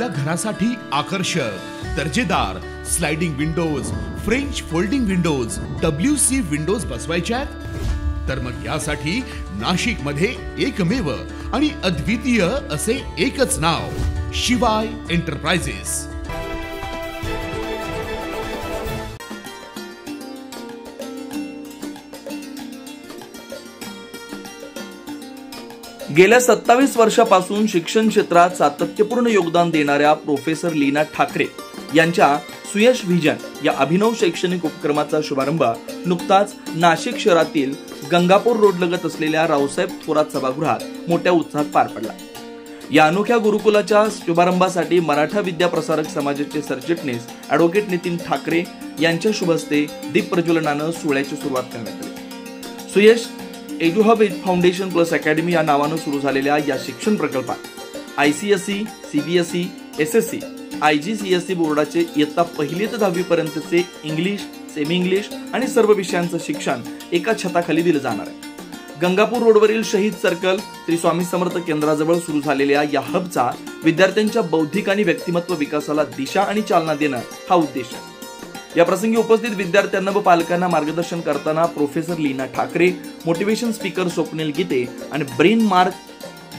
आपल्या घरासाठी आकर्षक दर्जेदार sliding windows, French folding windows, WC windows बसवायच्यात? तर मग यासाठी नाशिक मध्ये एकमेव आणि अद्वितीय असे एकच नाव, शिवाय एंटरप्राइजेस। गेल्या 27 वर्षापासून शिक्षण क्षेत्रात सातत्यपूर्ण योगदान देणाऱ्या प्रोफेसर लीना ठाकरे यांच्या सुयश व्हिजन या अभिनव शैक्षणिक उपक्रमाचा शुभारंभ नुकताच नाशिक शहरातील गंगापूर रोड लगत असलेल्या रावसाहेब थोरात सभागृहात मोठ्या उत्साहात पार पडला। या अनोख्या गुरुकुलाच्या शुभारंभासाठी मराठा विद्या प्रसारक समाजाचे सरचिटणीस ॲडव्होकेट नितीन ठाकरे यांच्या शुभ हस्ते दीप प्रज्वलनानं सोहळ्याची सुरुवात करण्यात आली। सुयश एज्युहब फाउंडेशन प्लस अकॅडमी या नावानं सुरू झालेल्या या शिक्षण प्रकल्पात ICSE, CBSE, SSC, IGCSE बोर्डाचे इयत्ता 1ली ते 10वी पर्यंतचे इंग्लिश, सेमी इंग्लिश आणि सर्व विषयांचं शिक्षण एका छताखाली दिलं जाणार आहे। गंगापूर रोडवरील शहीद सर्कल श्री स्वामी समर्थ केंद्राजवळ सुरू झालेल्या या हबचा विद्यार्थ्यांच्या बौद्धिक आणि व्यक्तिमत्व विकासाला दिशा आणि चालना देणं हा उद्देश आहे। या प्रसंगी उपस्थित विद्यार्थ्यांना व पालकांना मार्गदर्शन करताना professor Leena Thackeray, motivation speaker Swapnil Gite आणि ब्रेन मार्क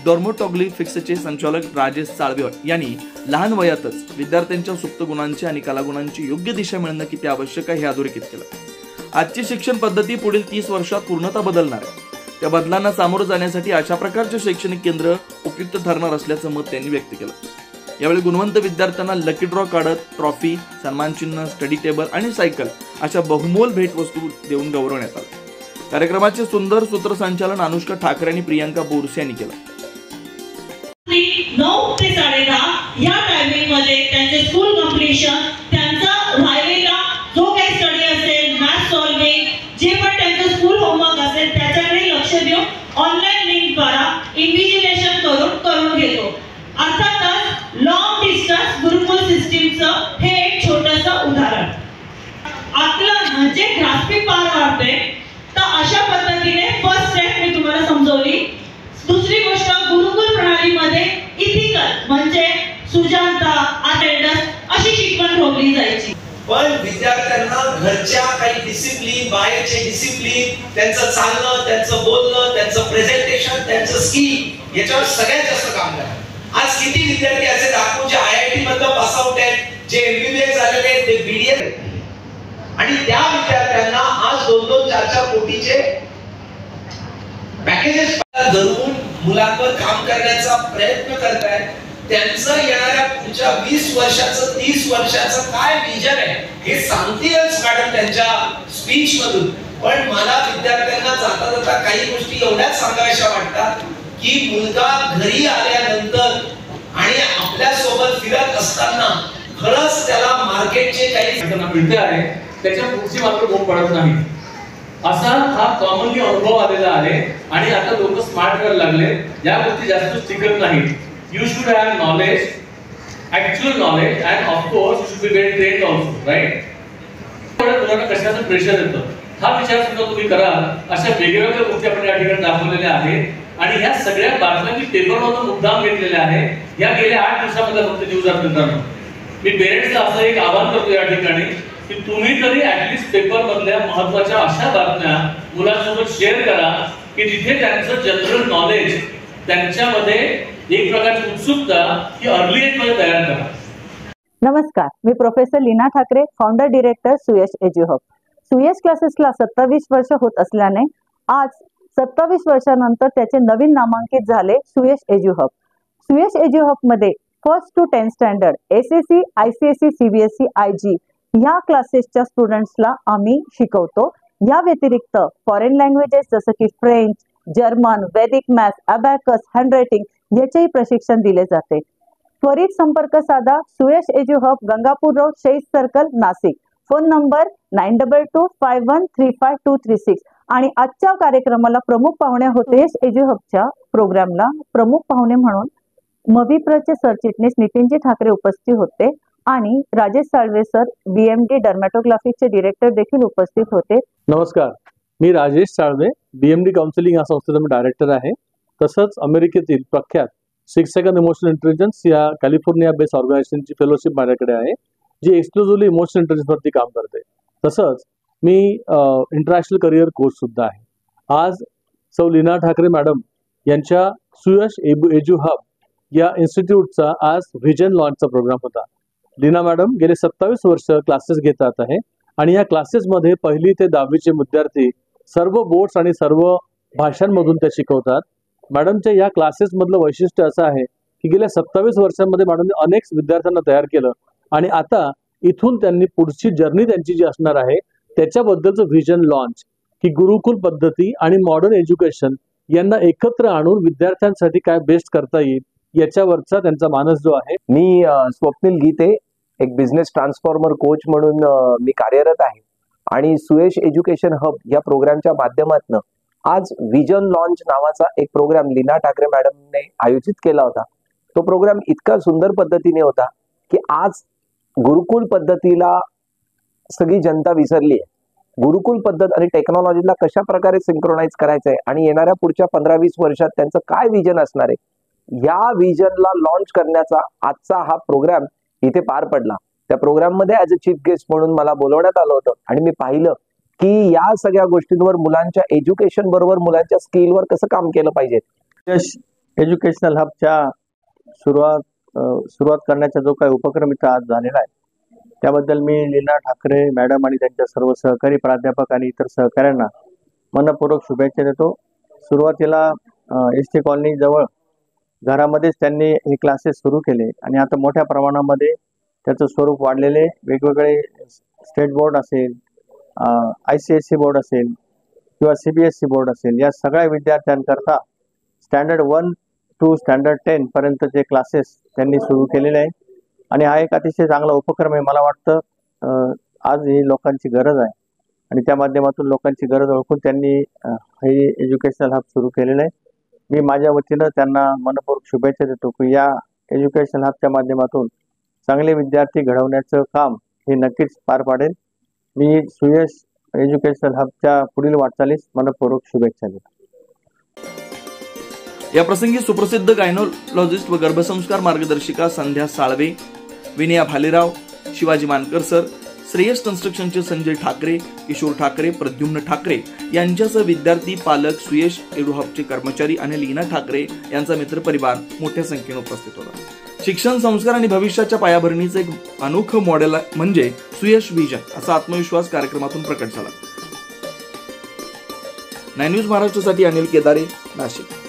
डॉर्मोटॉग्लिफिक्सचे संचालक राजेश साळवे यांनी लहान वयातच विद्यार्थ्यांच्या सुप्त गुणांची आणि कलागुणांची योग्य दिशा मिळणं किती आवश्यक आहे हे अधोरेखित केलं। आजची शिक्षण पद्धती पुढील 30 वर्षात पूर्णतः बदलणार आहे। त्या बदलांना सामोरं जाण्यासाठी अशा प्रकारचे शैक्षणिक केंद्र उपयुक्त ठरणार असल्याचं मत त्यांनी व्यक्त केलं। यावेळी गुणवंत विद्यार्थ्यांना लकी ड्रॉ काढत ट्रॉफी, सन्मानचिन्ह, स्टडी टेबल आणि सायकल अशा बहुमोल भेटवस्तू देऊन गौरवण्यात आलं। कार्यक्रमाचे सुंदर सूत्रसंचालन अनुष्का ठाकरे आणि प्रियांका बोरसे यांनी केलं। 9 ते 10:30 या टायमिंग मध्ये त्यांचे स्कूल कंप्लीशन, त्यांचा राहिलेला जो काही स्टडी असेल, मॅथ सॉल्विंग, जे पण त्यांचं स्कूल होमवर्क असेल त्याच्याकडे लक्ष देऊन ऑनलाईन लिंक द्वारा इन्व्हिजिलेशन करून घेतो। अर्थातच लॉंग डिस्टन्स गुरुकुल सिस्टीमचं हे एक छोटंसं उदाहरण आपलं म्हणजे ग्रास्पिंग पॉवर वाढते। तर अशा पद्धतीने फर्स्ट स्टेप मी तुम्हाला समजवली। दुसरी गोष्ट, गुरुकुल प्रणालीमध्ये इथिकल म्हणजे सुजाणता, अटेंडन्स अशी शिकवण ठेवली जायची। पण विद्यार्थ्यांना घरच्या काही डिसिप्लिन, बाहेरचे डिसिप्लिन, त्यांचं चालणं, त्यांचं बोलणं, त्यांचं प्रेझेंटेशन, त्यांचं स्किल याच्यावर सगळ्यात जास्त काम करायचं। आज किती विद्यार्थी असे दाखवून जे IIT मधलं पास आउट आहेत, जे MBBS झालेले आहेत, ते BDS आणि त्या विद्यार्थ्यांना आज 2-2, 4-4 कोटीचे पॅकेजेस धरून मुलांवर काम करण्याचा प्रयत्न करतायत। त्यांचं येणाऱ्या पुढच्या 20 वर्षाचं, 30 वर्षाचं काय विजन आहे हे सांगतीलच मॅडम त्यांच्या स्पीच मधून। पण मला विद्यार्थ्यांना जाता जाता काही गोष्टी एवढ्याच सांगायच्या वाटतात की मुलगा घरी आल्यानंतर आणि आपल्या सोबत फिरत असताना खरंच त्याला मार्केटचे काही मिळते आहे त्याच्या पुढची मात्र बोट पडत नाही असा हा कॉमनली अनुभव आलेला आहे। आणि आता लोक स्मार्ट व्हायला लागले, या गोष्टी जास्त टिकत नाहीत। You should have knowledge, actual knowledge, and of course you should be well trained also, right. मुलांना कशाचं प्रेशर येतं हा विचार सुद्धा तुम्ही करा। अशा वेगवेगळ्या गोष्टी आपण या ठिकाणी दाखवलेल्या आहेत आणि ह्या सगळ्या बातम्यांची पेपरमधून मुद्दाम घेतलेल्या आहेत। या गेल्या 8 दिवसामध्ये फक्त न्यूज मित्रांनो, मी पेरेंट्सला असं एक आवाहन करतो या ठिकाणी की तुम्ही तरी ऍटलीस्ट पेपर मधल्या महत्त्वाच्या अशा बातम्या मुलांसोबत शेअर करा की जिथे त्यांचं जनरल नॉलेज, त्यांच्यामध्ये एक प्रकारची उत्सुकता ही अर्ली एज मध्ये तयार करा। नमस्कार, मी professor Leena Thackeray, founder director Suyash Eduhub. Suyash क्लासेसला 27 वर्ष होत असल्याने आज 27 वर्षानंतर त्याचे नवीन नामांकित झाले सुयश एज्युहब। सुयश एज्युहब मध्ये 1st to 10th standard SSC, ICSE, CBSE, IG या क्लासेसच्या स्टुडंट्सला आम्ही शिकवतो। या व्यतिरिक्त फॉरेन लँग्वेजेस जसं की French, German, Vedic maths, abacus, handwriting याचेही प्रशिक्षण दिले जाते। त्वरित संपर्क साधा Suyash Eduhub, Gangapur road, Shaheed circle, Nashik. Phone number 9225135236। आणि आजच्या कार्यक्रमाला प्रमुख पाहुणे होते सुयश एज्युहबच्या प्रोग्रामला प्रमुख पाहुणे म्हणून मविप्रचे सरचिटणीस नितीनजी ठाकरे उपस्थित होते आणि राजेश साळवे सर BMD डर्मॅटोग्राफीचे डायरेक्टर देखील उपस्थित होते। नमस्कार, मी राजेश साळवे BMD काउन्सिलिंग या संस्थेचा मी डायरेक्टर आहे। तसंच अमेरिकेतील प्रख्यात 6 सेकंड इमोशनल इंटेलिजन्स या कॅलिफोर्निया बेस्ड ऑर्गनायझेशनची फेलोशिप माझ्याकडे आहे, जी एक्सक्लुझिव्हली इमोशनल इंटेलिजन्सवरती काम करते. तसंच मी इंटरनॅशनल करिअर कोच सुद्धा आहे. आज सौ लीना ठाकरे मॅडम यांच्या सुयश एज्यू हब या इन्स्टिट्यूटचा आज व्हिजन लॉन्चचा प्रोग्राम होता. लीना मॅडम गेले 27 वर्ष क्लासेस घेतात आहे आणि या क्लासेसमध्ये 1ली ते 10वीचे विद्यार्थी सर्व बोर्ड्स आणि सर्व भाषांमधून ते शिकवतात. मॅडमच्या या क्लासेसमधलं वैशिष्ट्य असं आहे की गेल्या 27 वर्षांमध्ये मॅडमने अनेक विद्यार्थ्यांना तयार केलं आणि आता इथून त्यांनी पुढची जर्नी त्यांची जी असणार आहे त्याच्याबद्दलचं व्हिजन लॉन्च की गुरुकुल पद्धती आणि मॉडर्न एज्युकेशन यांना एकत्र आणून विद्यार्थ्यांसाठी काय बेस्ट करता येईल याच्यावरचा त्यांचा मानस जो आहे. मी स्वप्नील गीते, एक बिझनेस ट्रान्सफॉर्मर कोच म्हणून मी कार्यरत आहे आणि सुयश एज्युकेशन हब या प्रोग्रामच्या माध्यमातून आज व्हिजन लॉन्च नावाचा एक प्रोग्राम लीना ठाकरे मॅडमने आयोजित केला होता. तो प्रोग्राम इतका सुंदर पद्धतीने होता की आज गुरुकुल पद्धतीला सगळी जनता विसरली आहे. गुरुकुल पद्धत आणि टेक्नॉलॉजीला कशा प्रकारे सिंक्रोनाइज करायचं आहे आणि येणाऱ्या पुढच्या 15-20 वर्षात त्यांचं काय विजन असणार आहे, या विजनला लॉन्च करण्याचा आजचा हा प्रोग्राम इथे पार पडला. त्या प्रोग्राम मध्ये ऍज अ चीफ गेस्ट म्हणून मला बोलवण्यात आलं होतं आणि मी पाहिलं की या सगळ्या गोष्टींवर मुलांच्या एज्युकेशन बरोबर मुलांच्या स्किलवर कसं काम केलं पाहिजे. एज्युकेशनल हबच्या सुरुवात करण्याचा जो काही उपक्रम इथं आज झालेला आहे त्याबद्दल मी लीना ठाकरे मॅडम आणि त्यांच्या सर्व सहकारी प्राध्यापक आणि इतर सहकाऱ्यांना मनपूर्वक शुभेच्छा देतो. सुरुवातीला एस टी कॉलनी जवळ घरामध्येच त्यांनी हे क्लासेस सुरू केले आणि आता मोठ्या प्रमाणामध्ये त्याचं स्वरूप वाढलेले वेगवेगळे स्टेट बोर्ड असेल, ICSE बोर्ड असेल किंवा CBSE बोर्ड असेल, या सगळ्या विद्यार्थ्यांकरता स्टँडर्ड 1 to स्टँडर्ड 10 पर्यंतचे क्लासेस त्यांनी सुरू केलेले आहे आणि हा एक अतिशय चांगला उपक्रम आहे. मला वाटतं आज ही लोकांची गरज आहे आणि त्या माध्यमातून लोकांची गरज ओळखून त्यांनी हे एज्युकेशनल हब सुरू केलेलं आहे. मी माझ्या वतीनं त्यांना मनपूर्वक शुभेच्छा देतो की या एज्युकेशनल हबच्या माध्यमातून चांगले विद्यार्थी घडवण्याचं काम हे नक्कीच पार पाडेल. मी सुयश एज्युकेशनल हबच्या पुढील वाटचालीस मनपूर्वक शुभेच्छा देतो. या प्रसंगी सुप्रसिद्ध गायनोलॉजिस्ट व गर्भसंस्कार मार्गदर्शिका संध्या साळवे, विनया भालेराव, शिवाजी मानकर सर, श्रेयस कन्स्ट्रक्शनचे संजय ठाकरे, किशोर ठाकरे, प्रद्युम्न ठाकरे यांच्यासह विद्यार्थी, पालक, सुयश एज्यू हबचे कर्मचारी आणि लीना ठाकरे यांचा मित्रपरिवार मोठ्या संख्येने उपस्थित होता. शिक्षण, संस्कार आणि भविष्याच्या पायाभरणीचं एक अनोखं मॉडेल म्हणजे सुयश व्हिजन असा आत्मविश्वास कार्यक्रमातून प्रकट झाला. 9 न्यूज महाराष्ट्रासाठी अनिल केदारे, नाशिक.